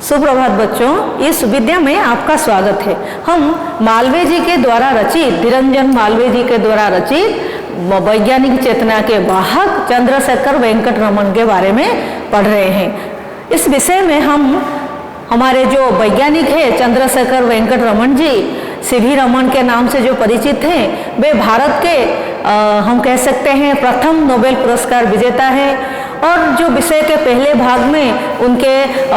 सुप्रभात बच्चों, इस विद्या में आपका स्वागत है। हम मालवीय जी के द्वारा रचित, निरंजन मालवीय जी के द्वारा रचित वैज्ञानिक चेतना के वाहक चंद्रशेखर वेंकट रमन के बारे में पढ़ रहे हैं। इस विषय में हमारे जो वैज्ञानिक है चंद्रशेखर वेंकट रमन जी, सीवी रमन के नाम से जो परिचित हैं, वे भारत के हम कह सकते हैं प्रथम नोबेल पुरस्कार विजेता है। और जो विषय के पहले भाग में उनके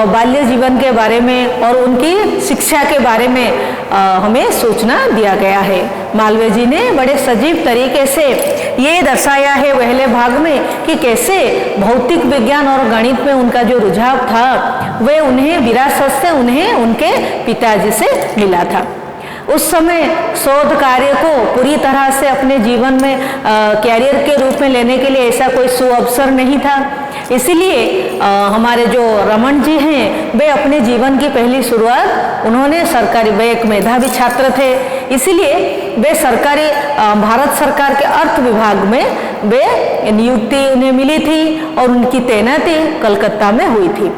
बाल्य जीवन के बारे में और उनकी शिक्षा के बारे में हमें सूचना दिया गया है। मालवीय जी ने बड़े सजीव तरीके से ये दर्शाया है पहले भाग में कि कैसे भौतिक विज्ञान और गणित में उनका जो रुझाव था वे उन्हें विरासत से उन्हें उनके पिताजी से मिला था। उस समय शोध कार्य को पूरी तरह से अपने जीवन में कैरियर के रूप में लेने के लिए ऐसा कोई सुअवसर नहीं था। इसीलिए हमारे जो रमन जी हैं, वे अपने जीवन की पहली शुरुआत उन्होंने सरकारी, वे एक मेधावी छात्र थे, इसीलिए वे सरकारी भारत सरकार के अर्थ विभाग में वे नियुक्ति उन्हें मिली थी और उनकी तैनाती कलकत्ता में हुई थी।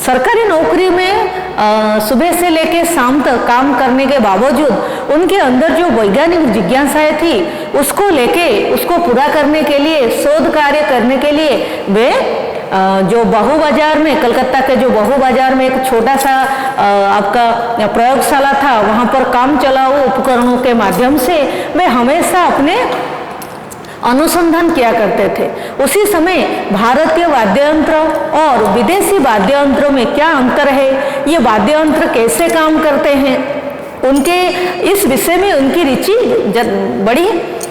सरकारी नौकरी में सुबह से लेकर शाम तक काम करने के बावजूद उनके अंदर जो वैज्ञानिक जिज्ञासाएं थी उसको लेके उसको पूरा करने के लिए, शोध कार्य करने के लिए वे जो बहू बाजार में, कलकत्ता के जो बहू बाजार में एक छोटा सा आपका प्रयोगशाला था, वहाँ पर काम चलाऊ उपकरणों के माध्यम से वे हमेशा अपने अनुसंधान किया करते थे। उसी समय भारतीय वाद्य यंत्र और विदेशी वाद्य यंत्रों में क्या अंतर है, ये वाद्य यंत्र कैसे काम करते हैं, उनके इस विषय में उनकी रुचि बड़ी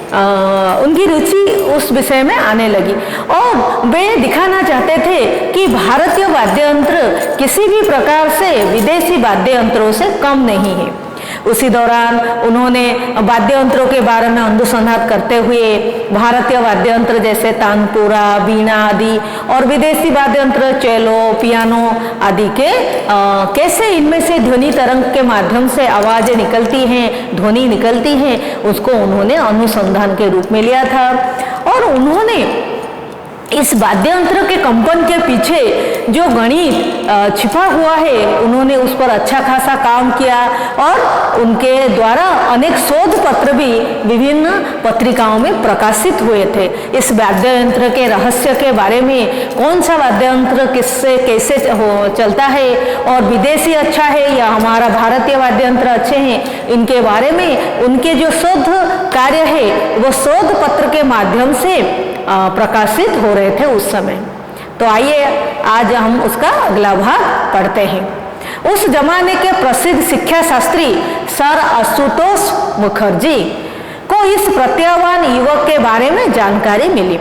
उनकी रुचि उस विषय में आने लगी और वे दिखाना चाहते थे कि भारतीय वाद्य यंत्र किसी भी प्रकार से विदेशी वाद्य यंत्रों से कम नहीं है। उसी दौरान उन्होंने वाद्य यंत्रों के बारे में अनुसंधान करते हुए भारतीय वाद्य यंत्र जैसे तानपुरा, बीना आदि और विदेशी वाद्य यंत्र चेलो, पियानो आदि के कैसे इनमें से ध्वनि तरंग के माध्यम से आवाजें निकलती हैं, ध्वनि निकलती हैं, उसको उन्होंने अनुसंधान के रूप में लिया था। और उन्होंने इस वाद्य यंत्र के कंपन के पीछे जो गणित छिपा हुआ है, उन्होंने उस पर अच्छा खासा काम किया और उनके द्वारा अनेक शोध पत्र भी विभिन्न पत्रिकाओं में प्रकाशित हुए थे। इस वाद्य यंत्र के रहस्य के बारे में, कौन सा वाद्य यंत्र किससे कैसे चलता है और विदेशी अच्छा है या हमारा भारतीय वाद्य यंत्र अच्छे हैं, इनके बारे में उनके जो शोध कार्य है वो शोध पत्र के माध्यम से प्रकाशित हो रहे थे उस समय। तो आइए आज हम उसका अगला भाग पढ़ते हैं। उस जमाने के प्रसिद्ध शिक्षा शास्त्री सर आशुतोष मुखर्जी को इस प्रतिभावान युवक के बारे में जानकारी मिली।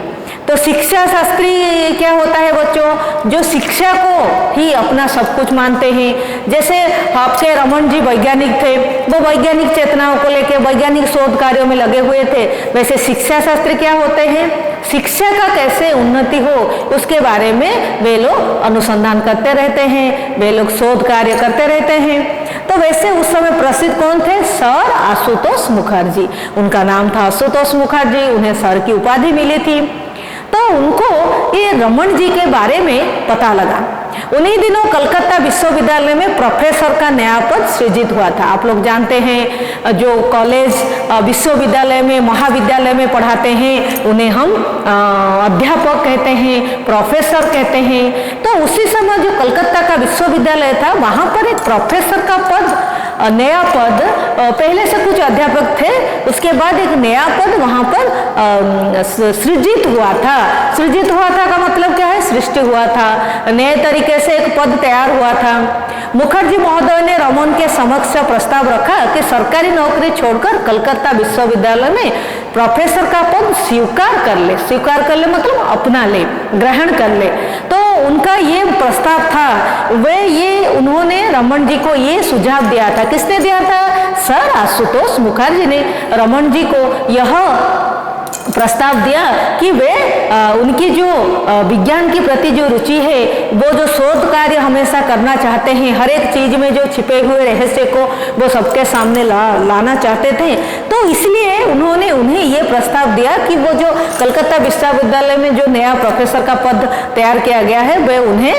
तो शिक्षा शास्त्री क्या होता है बच्चों? जो शिक्षा को ही अपना सब कुछ मानते हैं। जैसे आपके रमन जी वैज्ञानिक थे, वो वैज्ञानिक चेतनाओं को लेकर वैज्ञानिक शोध कार्यों में लगे हुए थे, वैसे शिक्षा शास्त्री क्या होते हैं? शिक्षा का कैसे उन्नति हो उसके बारे में वे लोग अनुसंधान करते रहते हैं, वे लोग शोध कार्य करते रहते हैं। तो वैसे उस समय प्रसिद्ध कौन थे? सर आशुतोष मुखर्जी। उनका नाम था आशुतोष मुखर्जी, उन्हें सर की उपाधि मिली थी। तो उनको ये रमन जी के बारे में पता लगा। उन्हीं दिनों कलकत्ता विश्वविद्यालय में प्रोफेसर का नया पद सृजित हुआ था। आप लोग जानते हैं जो कॉलेज, विश्वविद्यालय में, महाविद्यालय में पढ़ाते हैं उन्हें हम अध्यापक कहते हैं, प्रोफेसर कहते हैं। तो उसी समय जो कलकत्ता का विश्वविद्यालय था, वहाँ पर एक प्रोफेसर का पद, नया पद, पहले से कुछ अध्यापक थे, उसके बाद एक नया पद वहाँ पर सृजित हुआ था। सृजित हुआ था का मतलब क्या है? सृष्टि हुआ था, नए तरीके से एक पद तैयार हुआ था। मुखर्जी महोदय ने रमन के समक्ष प्रस्ताव रखा कि सरकारी नौकरी छोड़कर कलकत्ता विश्वविद्यालय में प्रोफेसर का पद स्वीकार कर ले। स्वीकार कर ले मतलब अपना ले, ग्रहण कर ले। तो उनका ये प्रस्ताव था, उन्होंने रमन जी को ये सुझाव दिया था। किसने दिया था? सर आशुतोष मुखर्जी ने रमन जी को यह प्रस्ताव दिया कि वे उनकी जो विज्ञान के प्रति जो रुचि है, वो जो शोध कार्य हमेशा करना चाहते हैं, हर एक चीज में जो छिपे हुए रहस्य को वो सबके सामने लाना चाहते थे। तो इसलिए उन्होंने उन्हें ये प्रस्ताव दिया कि वो जो कलकत्ता विश्वविद्यालय में जो नया प्रोफेसर का पद तैयार किया गया है, वे उन्हें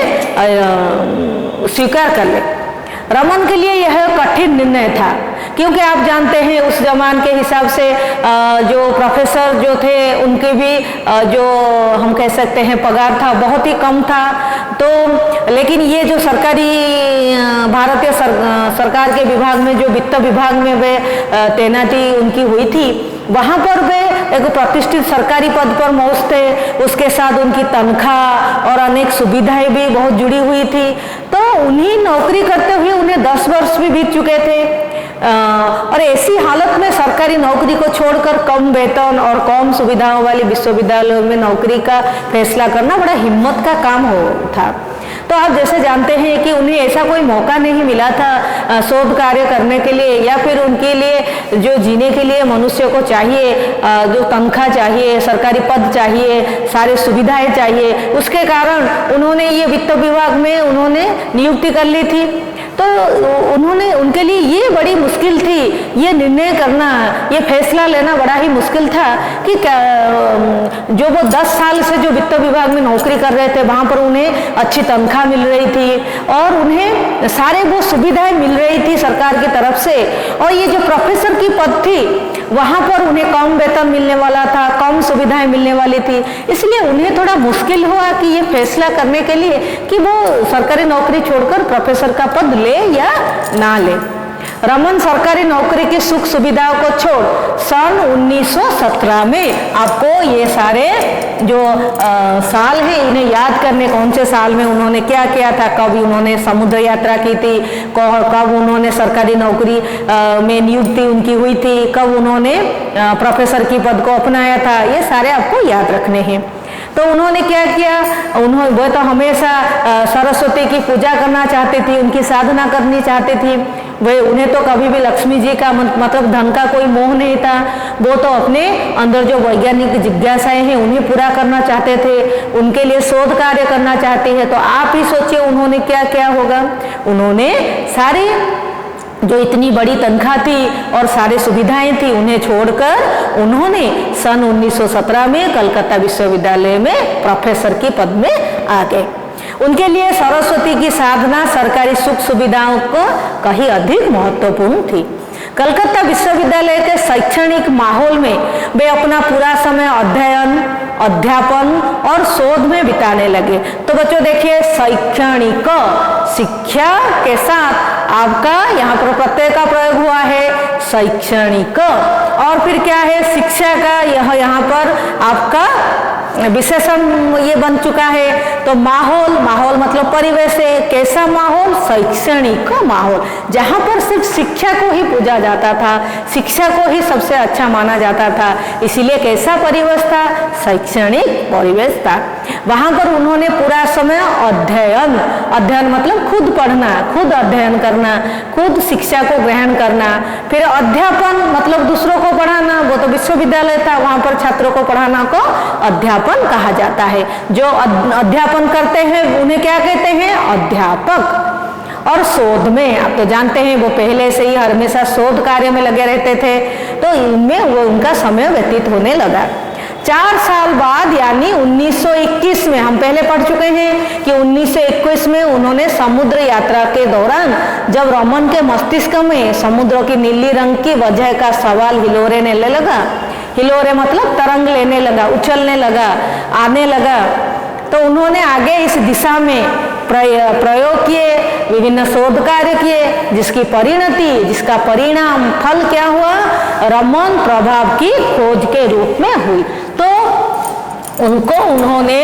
स्वीकार कर ले। रमन के लिए यह कठिन निर्णय था, क्योंकि आप जानते हैं उस जमाने के हिसाब से जो प्रोफेसर जो थे उनके भी जो हम कह सकते हैं पगार था बहुत ही कम था। तो लेकिन ये जो सरकारी भारतीय सरकार के विभाग में, जो वित्त विभाग में वे तैनाती उनकी हुई थी, वहाँ पर वे एक प्रतिष्ठित सरकारी पद पर मौजूद थे। उसके साथ उनकी तनख्वाह और अनेक सुविधाएं भी बहुत जुड़ी हुई थी। तो उन्हीं नौकरी करते हुए उन्हें 10 वर्ष भी बीत चुके थे और ऐसी हालत में सरकारी नौकरी को छोड़कर कम वेतन और कम सुविधाओं वाले विश्वविद्यालयों में नौकरी का फैसला करना बड़ा हिम्मत का काम था। तो आप जैसे जानते हैं कि उन्हें ऐसा कोई मौका नहीं मिला था शोध कार्य करने के लिए, या फिर उनके लिए जो जीने के लिए मनुष्य को चाहिए, जो तनख्वाह चाहिए, सरकारी पद चाहिए, सारी सुविधाएं चाहिए, उसके कारण उन्होंने ये वित्त विभाग में उन्होंने नियुक्ति कर ली थी। तो उन्होंने, उनके लिए ये बड़ी मुश्किल थी, ये निर्णय करना, ये फैसला लेना बड़ा ही मुश्किल था कि जो वो 10 साल से जो वित्त विभाग में नौकरी कर रहे थे, वहाँ पर उन्हें अच्छी तनख्वाह मिल रही थी और उन्हें सारे वो सुविधाएं मिल रही थी सरकार की तरफ से, और ये जो प्रोफेसर की पद थी वहाँ पर उन्हें कम वेतन मिलने वाला था, कम सुविधाएं मिलने वाली थी। इसलिए उन्हें थोड़ा मुश्किल हुआ कि ये फैसला करने के लिए कि वो सरकारी नौकरी छोड़कर प्रोफेसर का पद ले या ना ले। रमन सरकारी नौकरी की सुख सुविधाओं को छोड़ सन 1917 में, आपको ये सारे जो साल हैं इन्हें याद करने, कौन से साल में उन्होंने क्या किया था, कब उन्होंने समुद्र यात्रा की थी, कब उन्होंने सरकारी नौकरी में नियुक्ति उनकी हुई थी, कब उन्होंने प्रोफेसर की पद को अपनाया था, ये सारे आपको याद रखने हैं। तो उन्होंने क्या किया, वो तो हमेशा सरस्वती की पूजा करना चाहती थी, उनकी साधना करनी चाहती थी। वे, उन्हें तो कभी भी लक्ष्मी जी का मतलब धन का कोई मोह नहीं था। वो तो अपने अंदर जो वैज्ञानिक जिज्ञासाएं हैं उन्हें पूरा करना चाहते थे, उनके लिए शोध कार्य करना चाहते हैं। तो आप ही सोचिए उन्होंने क्या क्या होगा। उन्होंने सारे जो इतनी बड़ी तनख्वाह थी और सारी सुविधाएं थी उन्हें छोड़कर उन्होंने सन 1917 में कलकत्ता विश्वविद्यालय में प्रोफेसर के पद में आ गए। उनके लिए सरस्वती की साधना सरकारी सुख सुविधाओं को कहीं अधिक महत्वपूर्ण थी। कलकत्ता विश्वविद्यालय के शैक्षणिक माहौल में वे अपना पूरा समय अध्ययन, अध्यापन और शोध में बिताने लगे। तो बच्चों देखिए, शैक्षणिक शिक्षा के साथ आपका यहाँ पर प्रत्यय का प्रयोग हुआ है, शैक्षणिक, और फिर क्या है, शिक्षा का यह यहाँ पर आपका विशेषण ये बन चुका है। तो माहौल, माहौल मतलब परिवेश है, कैसा माहौल, शैक्षणिक माहौल, जहाँ पर सिर्फ शिक्षा को ही पूजा जाता था, शिक्षा को ही सबसे अच्छा माना जाता था। इसीलिए कैसा परिवेश था, शैक्षणिक परिवेश था। वहाँ पर उन्होंने पूरा समय अध्ययन, अध्ययन मतलब खुद पढ़ना, खुद अध्ययन करना, खुद शिक्षा को ग्रहण करना, फिर अध्यापन मतलब दूसरों को पढ़ाना, वो तो विश्वविद्यालय था, वहाँ पर छात्रों को पढ़ाना को अध्यापन कहा जाता है। जो अध्यापन करते हैं उन्हें क्या कहते हैं, अध्यापक। और शोध में आप तो जानते हैं वो पहले से ही हमेशा शोध कार्य में लगे रहते थे, तो इनमें वो उनका समय व्यतीत होने लगा। 4 साल बाद यानी 1921 में, हम पहले पढ़ चुके हैं कि 1921 में उन्होंने समुद्र यात्रा के दौरान जब रमन के मस्तिष्क में समुद्र की नीली रंग की वजह का सवाल हिलोरे ने ले लगा, हिलोरे मतलब तरंग लेने लगा, उछलने लगा, आने लगा, तो उन्होंने आगे इस दिशा में प्रयोग किए, विभिन्न शोध कार्य किए, जिसकी परिणति, जिसका परिणाम फल क्या हुआ, रमन प्रभाव की खोज के रूप में हुई। तो उनको उन्होंने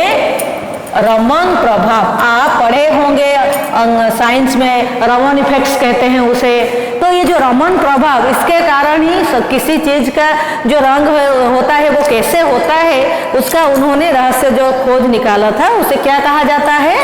रमन प्रभाव, आप पढ़े होंगे साइंस में, रमन इफेक्ट्स कहते हैं उसे। तो ये जो रमन प्रभाव, इसके कारण ही किसी चीज का जो रंग होता है वो कैसे होता है, उसका उन्होंने रहस्य जो खोज निकाला था उसे क्या कहा जाता है,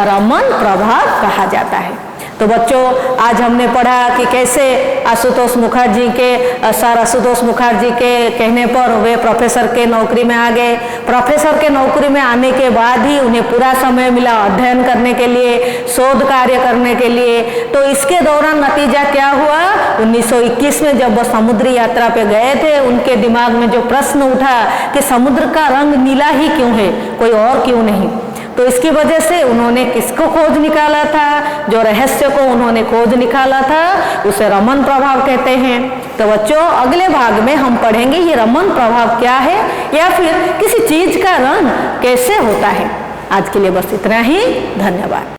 रमन प्रभाव कहा जाता है। तो बच्चों, आज हमने पढ़ा कि कैसे आशुतोष मुखर्जी के, सर आशुतोष मुखर्जी के कहने पर वे प्रोफेसर के नौकरी में आ गए। प्रोफेसर के नौकरी में आने के बाद ही उन्हें पूरा समय मिला अध्ययन करने के लिए, शोध कार्य करने के लिए। तो इसके दौरान नतीजा क्या हुआ, 1921 में जब वो समुद्री यात्रा पे गए थे, उनके दिमाग में जो प्रश्न उठा कि समुद्र का रंग नीला ही क्यों है, कोई और क्यों नहीं। तो इसकी वजह से उन्होंने किसको खोज निकाला था, जो रहस्य को उन्होंने खोज निकाला था उसे रमन प्रभाव कहते हैं। तो बच्चों अगले भाग में हम पढ़ेंगे ये रमन प्रभाव क्या है या फिर किसी चीज का रंग कैसे होता है। आज के लिए बस इतना ही, धन्यवाद।